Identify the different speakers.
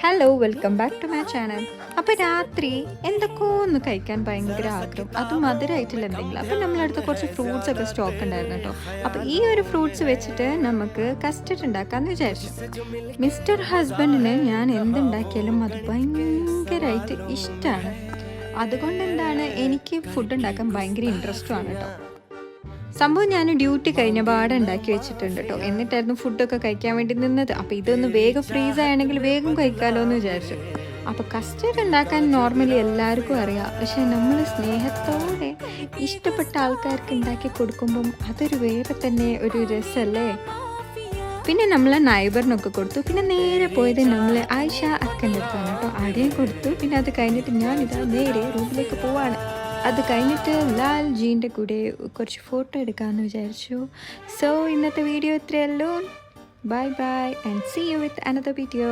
Speaker 1: Hello welcome back to my channel. അപ്പോൾ രാത്രി എന്തൊക്കെയോ ഒന്ന് കഴിക്കാൻ ഭയങ്കര ആഗ്രഹം, അത് മധുരമായിട്ടുള്ള എന്തെങ്കിലും. അപ്പോൾ നമ്മളടുത്ത് കുറച്ച് ഫ്രൂട്ട്സ് ഒക്കെ സ്റ്റോക്ക് ഉണ്ടായിരുന്നു കേട്ടോ. അപ്പോൾ ഈ ഒരു ഫ്രൂട്ട്സ് വെച്ചിട്ട് നമുക്ക് കസ്റ്റർഡ് ഉണ്ടാക്കാമെന്ന് വിചാരിച്ചു. മിസ്റ്റർ ഹസ്ബൻഡിന് ഞാൻ എന്തുണ്ടാക്കിയാലും അത് ഭയങ്കരമായിട്ട് ഇഷ്ടമാണ്. അതുകൊണ്ട് എന്താണ്, എനിക്ക് ഫുഡ് ഉണ്ടാക്കാൻ ഭയങ്കര ഇൻട്രസ്റ്റുമാണ് കേട്ടോ. സംഭവം ഞാൻ ഡ്യൂട്ടി കഴിഞ്ഞ പാടെ ഉണ്ടാക്കി വെച്ചിട്ടുണ്ട് കേട്ടോ. എന്നിട്ടായിരുന്നു ഫുഡൊക്കെ കഴിക്കാൻ വേണ്ടി നിന്നത്. അപ്പോൾ ഇതൊന്ന് വേഗം ഫ്രീസ് ആണെങ്കിൽ വേഗം കഴിക്കാമല്ലോ എന്ന് വിചാരിച്ചു. അപ്പോൾ കസ്റ്റർഡ് ഉണ്ടാക്കാൻ നോർമലി എല്ലാവർക്കും അറിയാം, പക്ഷെ നമ്മൾ സ്നേഹത്തോടെ ഇഷ്ടപ്പെട്ട ആൾക്കാർക്ക് ഉണ്ടാക്കി കൊടുക്കുമ്പം അതൊരു വേറെ തന്നെ ഒരു രസമല്ലേ. പിന്നെ നമ്മൾ നൈബറിനൊക്കെ കൊടുത്തു. പിന്നെ നേരെ പോയത് നമ്മൾ ആയിഷ അക്കൻ്റെ അടുത്താണ് കേട്ടോ. ആടെയും കൊടുത്തു. പിന്നെ അത് കഴിഞ്ഞിട്ട് ഞാനിതാ നേരെ റൂമിലേക്ക് പോവാണ്. അത് കഴിഞ്ഞിട്ട് ലാൽ ജീൻ്റെ കൂടെ കുറച്ച് ഫോട്ടോ എടുക്കാമെന്ന് വിചാരിച്ചു. സോ ഇന്നത്തെ വീഡിയോ ഇത്രയല്ലോ. Bye bye and see you with another video.